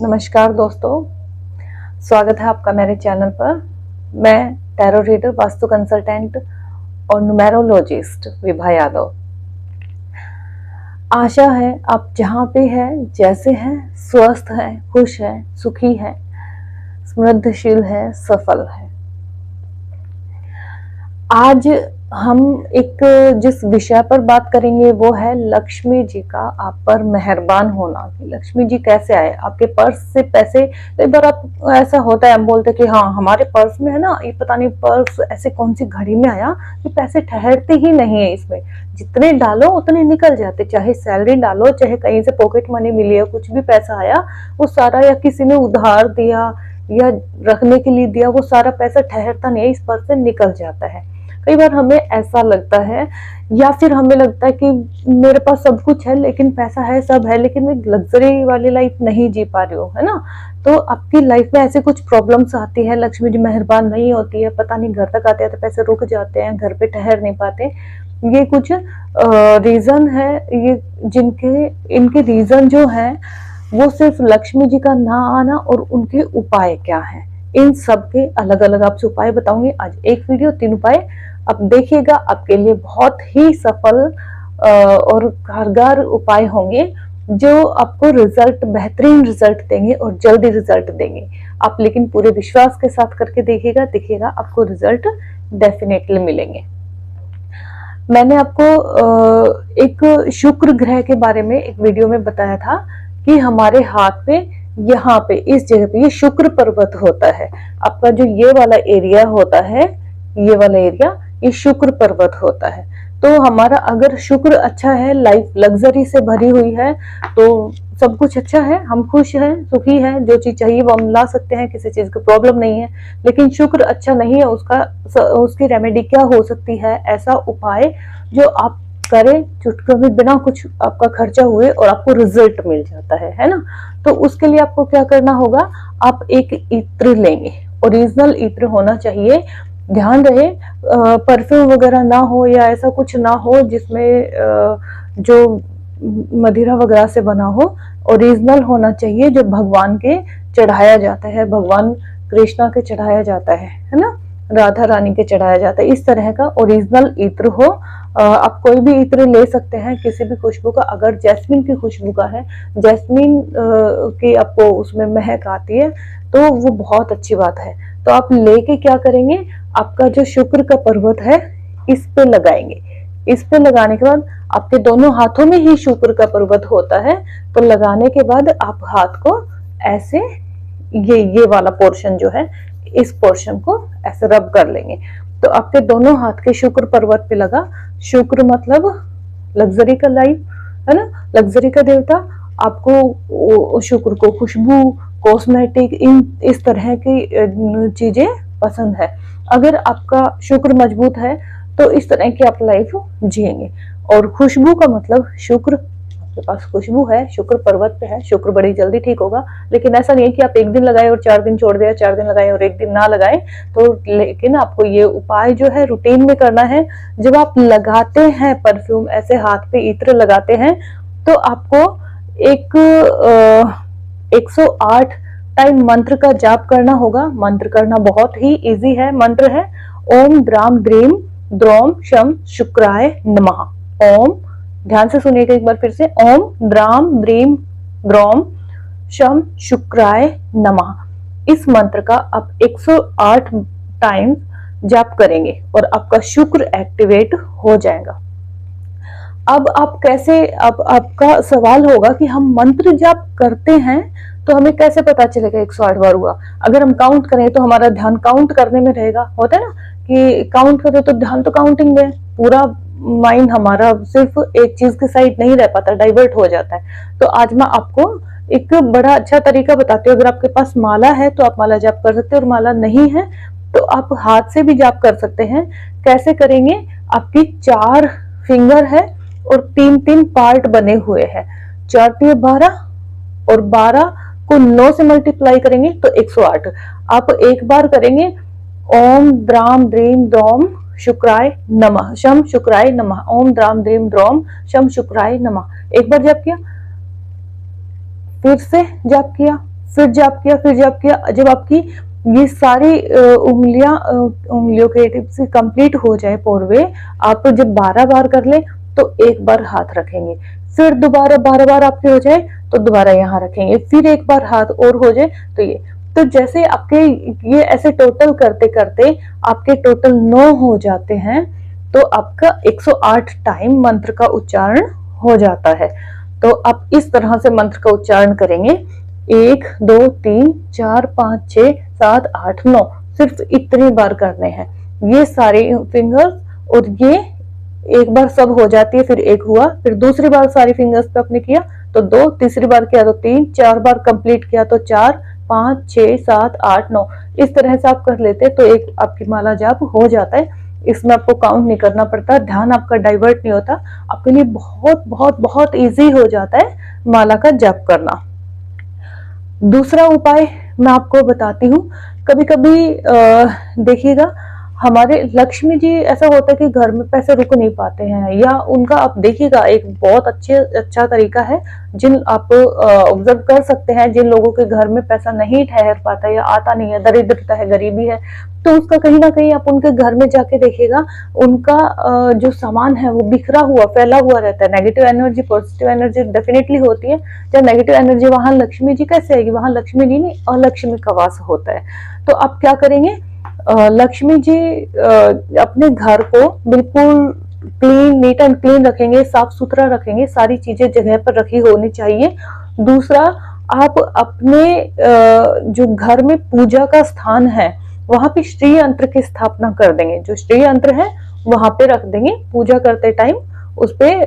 नमस्कार दोस्तों, स्वागत है आपका मेरे चैनल पर। मैं टैरो रीडर, वास्तु कंसल्टेंट और न्यूमेरोलॉजिस्ट विभा यादव। आशा है आप जहाँ पे हैं, जैसे हैं, स्वस्थ हैं, खुश हैं, सुखी हैं, समृद्धशील हैं, सफल हैं। आज हम एक जिस विषय पर बात करेंगे वो है लक्ष्मी जी का आप पर मेहरबान होना। कि लक्ष्मी जी कैसे आए आपके पर्स से पैसे। कई बार आप ऐसा होता है, हम बोलते कि हाँ हमारे पर्स में है ना, ये पता नहीं पर्स ऐसे कौन सी घड़ी में आया कि पैसे ठहरते ही नहीं है इसमें। जितने डालो उतने निकल जाते, चाहे सैलरी डालो, चाहे कहीं से पॉकेट मनी मिली है, कुछ भी पैसा आया वो सारा, या किसी ने उधार दिया या रखने के लिए दिया, वो सारा पैसा ठहरता नहीं है, इस पर्स से निकल जाता है। कई बार हमें ऐसा लगता है, या फिर हमें लगता है कि मेरे पास सब कुछ है, लेकिन पैसा है, सब है, लेकिन मैं लग्जरी वाली लाइफ नहीं जी पा रही हूँ, है ना। तो आपकी लाइफ में ऐसे कुछ प्रॉब्लम्स आती है, लक्ष्मी जी मेहरबान नहीं होती है, पता नहीं घर तक आते हैं तो पैसे रुक जाते हैं, घर पे ठहर नहीं पाते। ये कुछ रीजन है, ये इनके रीजन जो है वो सिर्फ लक्ष्मी जी का ना आना और उनके उपाय क्या है, इन सब के अलग अलग आपसे उपाय बताऊंगी। आज एक वीडियो 3 उपाय आप देखिएगा, आपके लिए बहुत ही सफल और कारगर उपाय होंगे जो आपको रिजल्ट, बेहतरीन रिजल्ट देंगे और जल्दी रिजल्ट देंगे। आप लेकिन पूरे विश्वास के साथ करके देखिएगा आपको रिजल्ट डेफिनेटली मिलेंगे। मैंने आपको एक शुक्र ग्रह के बारे में एक वीडियो में बताया था कि हमारे हाथ पे, यहाँ पे, इस जगह पे ये शुक्र पर्वत होता है। आपका जो ये वाला एरिया होता है, ये वाला एरिया, ये शुक्र पर्वत होता है। तो हमारा अगर शुक्र अच्छा है, लाइफ लग्जरी से भरी हुई है, तो सब कुछ अच्छा है, हम खुश हैं, सुखी हैं, जो चीज चाहिए वो हम ला सकते हैं, किसी चीज की प्रॉब्लम नहीं है। लेकिन शुक्र अच्छा नहीं है, उसकी रेमेडी क्या हो सकती है, ऐसा उपाय जो आप करें चुटकियों में, बिना कुछ आपका खर्चा हुए और आपको रिजल्ट मिल जाता है ना। तो उसके लिए आपको क्या करना होगा, आप एक इत्र लेंगे, ओरिजिनल इत्र होना चाहिए। ध्यान रहे परफ्यूम वगैरह ना हो, या ऐसा कुछ ना हो जिसमें जो मदिरा वगैरह से बना हो। ओरिजिनल होना चाहिए, जो भगवान के चढ़ाया जाता है, भगवान कृष्णा के चढ़ाया जाता है ना, राधा रानी के चढ़ाया जाता है। इस तरह का ओरिजिनल इत्र हो। आप कोई भी इत्र ले सकते हैं, किसी भी खुशबू का। अगर जैस्मिन की खुशबू का है, जैस्मिन की आपको उसमें महक आती है, तो वो बहुत अच्छी बात है। तो आप लेके क्या करेंगे, आपका जो शुक्र का पर्वत है इस पे लगाएंगे। इस पे लगाने के बाद आपके दोनों हाथों में ही शुक्र का पर्वत होता है, तो लगाने के बाद आप हाथ को ऐसे, ये वाला पोर्शन जो है, इस पोर्शन को ऐसे रब कर लेंगे। तो आपके दोनों हाथ के शुक्र पर्वत पे लगा। शुक्र मतलब लग्जरी का लाइफ, है ना, लग्जरी का देवता। आपको शुक्र को खुशबू, कॉस्मेटिक, इस तरह की चीजें पसंद है। अगर आपका शुक्र मजबूत है तो इस तरह की आप लाइफ जिएंगे। और खुशबू का मतलब, शुक्र आपके पास खुशबू है, शुक्र पर्वत पे है, शुक्र बड़ी जल्दी ठीक होगा। लेकिन ऐसा नहीं है कि आप एक दिन लगाए और 4 दिन छोड़ दिया, 4 दिन लगाए और एक दिन ना लगाए। तो लेकिन आपको ये उपाय जो है रूटीन में करना है। जब आप लगाते हैं परफ्यूम, ऐसे हाथ पे इत्र लगाते हैं, तो आपको एक 108 टाइम मंत्र का जाप करना होगा। मंत्र करना बहुत ही इजी है। मंत्र है ओम द्राम द्रीम द्रोम शम शुक्राय नमः। ओम, ध्यान से सुनिएगा एक बार फिर से, ओम द्राम द्रीम द्रोम शम शुक्राय नमः। इस मंत्र का आप 108 टाइम जाप करेंगे और आपका शुक्र एक्टिवेट हो जाएगा। अब आप कैसे, अब आपका सवाल होगा कि हम मंत्र जाप करते हैं तो हमें कैसे पता चलेगा 108 बार हुआ। अगर हम काउंट करें तो हमारा ध्यान काउंट करने में रहेगा। होता है ना कि काउंट करें तो ध्यान तो काउंटिंग में, पूरा माइंड हमारा सिर्फ एक चीज के साइड नहीं रह पाता, डाइवर्ट हो जाता है। तो आज मैं आपको एक बड़ा अच्छा तरीका बताती हूँ। अगर आपके पास माला है तो आप माला जाप कर सकते हैं, और माला नहीं है तो आप हाथ से भी जाप कर सकते हैं। कैसे करेंगे, आपकी 4 फिंगर है और 3-3 पार्ट बने हुए हैं। 4 3 12 और 12 को 9 से मल्टीप्लाई करेंगे तो 108। आप एक बार करेंगे ओम द्राम द्रीम द्रोम शुक्राय नमः शम शुक्राय नमः। ओम द्राम द्रीम द्रोम शम शुक्राय नमः। एक बार जप किया, फिर से जप किया, फिर जाप किया, फिर जाप किया। जब आपकी ये सारी उंगलियों के टिप्स कंप्लीट हो जाए पोरवे, आप जब 12 बार कर ले तो एक बार हाथ रखेंगे, फिर दोबारा 12 बार आपके हो जाए तो दोबारा यहाँ रखेंगे, फिर एक बार हाथ और हो जाए तो ये। तो जैसे आपके ये ऐसे टोटल करते करते आपके टोटल 9 हो जाते हैं, तो आपका 108 टाइम मंत्र का उच्चारण हो जाता है। तो आप इस तरह से मंत्र का उच्चारण करेंगे, 1 2 3 4 5 6 7 8 9, सिर्फ इतनी बार करने हैं ये सारे फिंगर्स। और ये एक बार सब हो जाती है, फिर एक हुआ, फिर दूसरी बार सारी फिंगर्स पे आपने किया तो 2, तीसरी बार किया तो 3, 4 बार कंप्लीट किया तो 4 5 6 7 8 9, इस तरह से आप कर लेते तो एक आपकी माला जाप हो जाता है। इसमें आपको काउंट नहीं करना पड़ता, ध्यान आपका डाइवर्ट नहीं होता, आपके लिए बहुत बहुत बहुत इजी हो जाता है माला का जाप करना। दूसरा उपाय मैं आपको बताती हूँ। कभी कभी देखिएगा हमारे लक्ष्मी जी, ऐसा होता है कि घर में पैसे रुक नहीं पाते हैं, या उनका आप देखिएगा एक बहुत अच्छा तरीका है, जिन आप ऑब्जर्व कर सकते हैं, जिन लोगों के घर में पैसा नहीं ठहर पाता या आता नहीं है, दरिद्रता है, गरीबी है, तो उसका कहीं ना कहीं आप उनके घर में जाके देखिएगा, उनका जो सामान है वो बिखरा हुआ फैला हुआ रहता है। Negative energy positive energy definitely होती है। जब नेगेटिव एनर्जी, वहां लक्ष्मी जी कैसे आएगी, वहां लक्ष्मी जी नहीं अलक्ष्मी का वास होता है। तो आप क्या करेंगे, लक्ष्मी जी अपने घर को बिल्कुल क्लीन, नीट एंड क्लीन रखेंगे, साफ सुथरा रखेंगे, सारी चीजें जगह पर रखी होनी चाहिए। दूसरा, आप अपने जो घर में पूजा का स्थान है वहां पे श्री यंत्र की स्थापना कर देंगे, जो श्री यंत्र है वहां पे रख देंगे। पूजा करते टाइम उस पे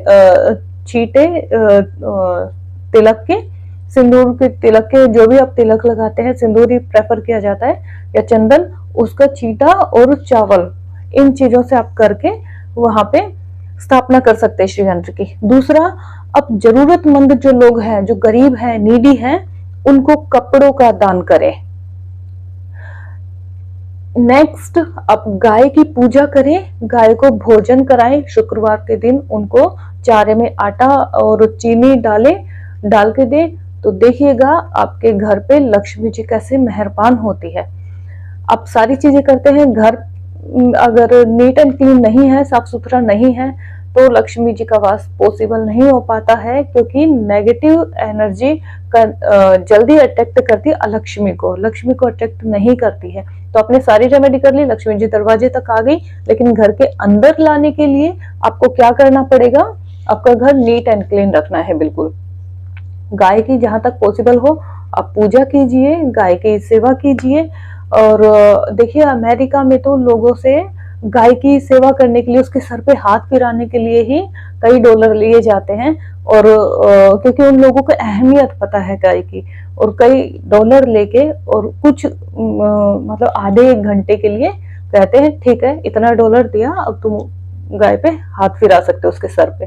छींटे तिलक के, सिंदूर के तिलक के, जो भी आप तिलक लगाते हैं सिंदूर ही प्रेफर किया जाता है, या चंदन, उसका चीटा और चावल, इन चीजों से आप करके वहां पे स्थापना कर सकते हैं श्री यंत्र की। दूसरा, अब जरूरतमंद जो लोग हैं, जो गरीब हैं, नीडी हैं, उनको कपड़ों का दान करें। नेक्स्ट, आप गाय की पूजा करें, गाय को भोजन कराएं। शुक्रवार के दिन उनको चारे में आटा और चीनी डाल के दें, तो देखिएगा आपके घर पे लक्ष्मी जी कैसे मेहरबान होती है। आप सारी चीजें करते हैं, घर अगर नीट एंड क्लीन नहीं है, साफ सुथरा नहीं है, तो लक्ष्मी जी का वास पॉसिबल नहीं हो पाता है, क्योंकि नेगेटिव एनर्जी जल्दी अट्रैक्ट करती है अलक्ष्मी को, लक्ष्मी को अट्रैक्ट नहीं करती है। तो आपने सारी रेमेडी कर ली, लक्ष्मी जी दरवाजे तक आ गई, लेकिन घर के अंदर लाने के लिए आपको क्या करना पड़ेगा, आपका घर नीट एंड क्लीन रखना है बिल्कुल। गाय की जहां तक पॉसिबल हो आप पूजा कीजिए, गाय की सेवा कीजिए। और देखिए अमेरिका में तो लोगों से गाय की सेवा करने के लिए, उसके सर पे हाथ फिराने के लिए ही कई डॉलर लिए जाते हैं, और क्योंकि उन लोगों को अहमियत पता है गाय की, और कई डॉलर लेके और कुछ मतलब आधे एक घंटे के लिए कहते हैं ठीक है इतना डॉलर दिया, अब तुम गाय पे हाथ फिरा सकते हो उसके सर पे।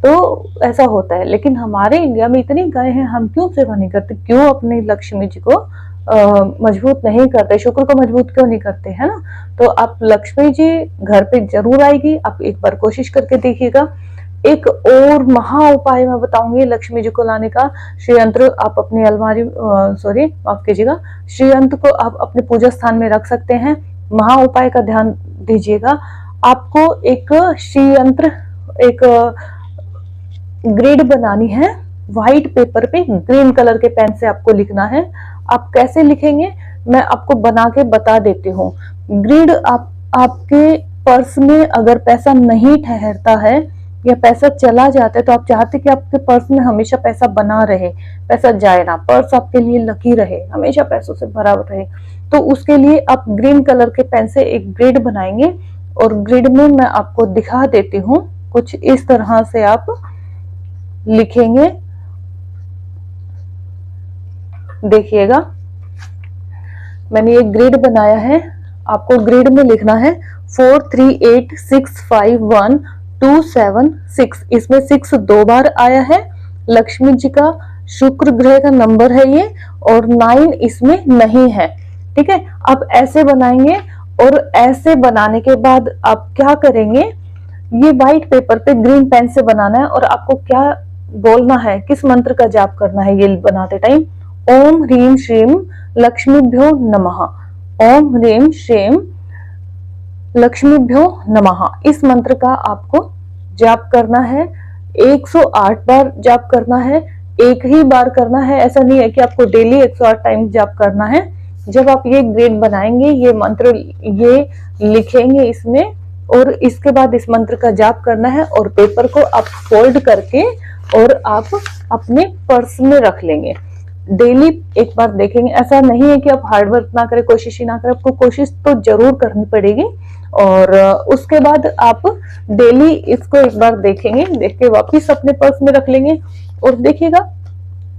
तो ऐसा होता है, लेकिन हमारे इंडिया में इतनी गाय हैं, हम क्यों सेवा नहीं करते, क्यों अपनी लक्ष्मी जी को मजबूत नहीं करते, शुक्र को मजबूत क्यों नहीं करते, है ना। तो आप लक्ष्मी जी घर पे जरूर आएगी, आप एक बार कोशिश करके देखिएगा। एक और महा उपाय मैं बताऊंगी लक्ष्मी जी को लाने का। श्री यंत्र आप अपनी अलमारी, सॉरी माफ कीजिएगा, श्री यंत्र को आप अपने पूजा स्थान में रख सकते हैं। महा उपाय का ध्यान दीजिएगा, आपको एक श्री यंत्र, एक ग्रिड बनानी है, व्हाइट पेपर पे ग्रीन कलर के पेन से आपको लिखना है। आप कैसे लिखेंगे मैं आपको बना के बता देती हूँ। ग्रिड आपके पर्स में अगर पैसा नहीं ठहरता है या पैसा चला जाता है, तो आप चाहते कि आपके पर्स में हमेशा पैसा बना रहे, पैसा जाए ना, पर्स आपके लिए लकी रहे, हमेशा पैसों से भरा रहे, तो उसके लिए आप ग्रीन कलर के पेन से एक ग्रिड बनाएंगे। और ग्रिड में मैं आपको दिखा देती हूँ, कुछ इस तरह से आप लिखेंगे, देखिएगा मैंने ये ग्रिड बनाया है। आपको ग्रिड में लिखना है 43865127 इसमें 6 2 बार आया है, लक्ष्मी जी का शुक्र ग्रह का नंबर है ये, और 9 इसमें नहीं है, ठीक है। आप ऐसे बनाएंगे, और ऐसे बनाने के बाद आप क्या करेंगे, ये व्हाइट पेपर पे ग्रीन पेन से बनाना है, और आपको क्या बोलना है, किस मंत्र का जाप करना है ये बनाते टाइम, ओम ह्रीम श्रीम लक्ष्मीभ्यो नमः। ओम ह्रीम श्रीम लक्ष्मीभ्यो नमः। इस मंत्र का आपको जाप करना है, 108 बार जाप करना है। एक ही बार करना है, ऐसा नहीं है कि आपको डेली 108 टाइम जाप करना है। जब आप ये ग्रेड बनाएंगे, ये मंत्र ये लिखेंगे इसमें, और इसके बाद इस मंत्र का जाप करना है, और पेपर को आप फोल्ड करके और आप अपने पर्स में रख लेंगे। डेली एक बार देखेंगे। ऐसा नहीं है कि आप हार्ड वर्क ना करें, कोशिश ही ना करें, आपको कोशिश तो जरूर करनी पड़ेगी। और उसके बाद आप डेली इसको एक बार देखेंगे, देख के वापिस अपने पर्स में रख लेंगे, और देखिएगा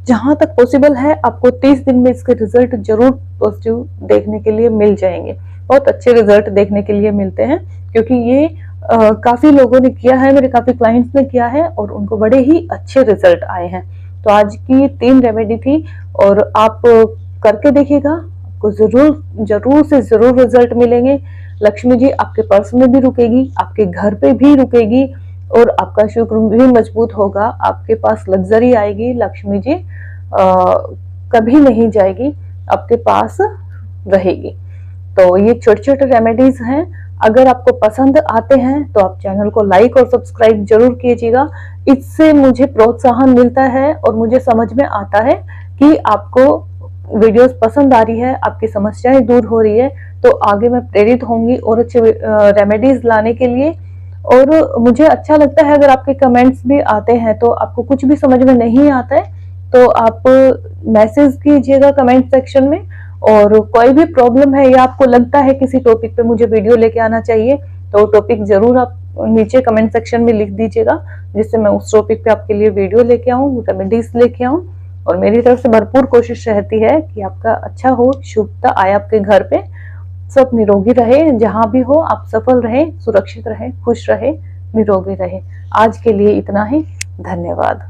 जहां तक पॉसिबल है आपको 30 दिन में इसके रिजल्ट जरूर पॉजिटिव देखने के लिए मिल जाएंगे। बहुत अच्छे रिजल्ट देखने के लिए मिलते हैं, क्योंकि ये काफी लोगों ने किया है, मेरे काफी क्लाइंट्स ने किया है और उनको बड़े ही अच्छे रिजल्ट आए हैं। तो आज की 3 रेमेडी थी, और आप करके देखिएगा, आपको जरूर से जरूर रिजल्ट मिलेंगे। लक्ष्मी जी आपके पर्स में भी रुकेगी, आपके घर पे भी रुकेगी, और आपका शुक्र भी मजबूत होगा। आपके पास लग्जरी आएगी, लक्ष्मी जी कभी नहीं जाएगी, आपके पास रहेगी। तो ये छोटे छोटे रेमेडीज हैं। अगर आपको पसंद आते हैं तो आप चैनल को लाइक और सब्सक्राइब जरूर कीजिएगा। इससे मुझे प्रोत्साहन मिलता है और मुझे समझ में आता है कि आपको वीडियोस पसंद आ रही है, आपकी समस्याएं दूर हो रही है। तो आगे मैं प्रेरित होंगी और अच्छे रेमेडीज लाने के लिए। और मुझे अच्छा लगता है अगर आपके कमेंट्स भी आते हैं, तो आपको कुछ भी समझ में नहीं आता है तो आप मैसेज कीजिएगा कमेंट सेक्शन में। और कोई भी प्रॉब्लम है या आपको लगता है किसी टॉपिक पे मुझे वीडियो लेके आना चाहिए, तो टॉपिक जरूर आप नीचे कमेंट सेक्शन में लिख दीजिएगा, जिससे मैं उस टॉपिक पे आपके लिए वीडियो लेके आऊँ, रेमेडीज लेके आऊँ। और मेरी तरफ से भरपूर कोशिश रहती है कि आपका अच्छा हो, शुभता आए आपके घर पे, सब निरोगी रहे, जहां भी हो आप सफल रहे, सुरक्षित रहे, खुश रहे, निरोगी रहे। आज के लिए इतना ही। धन्यवाद।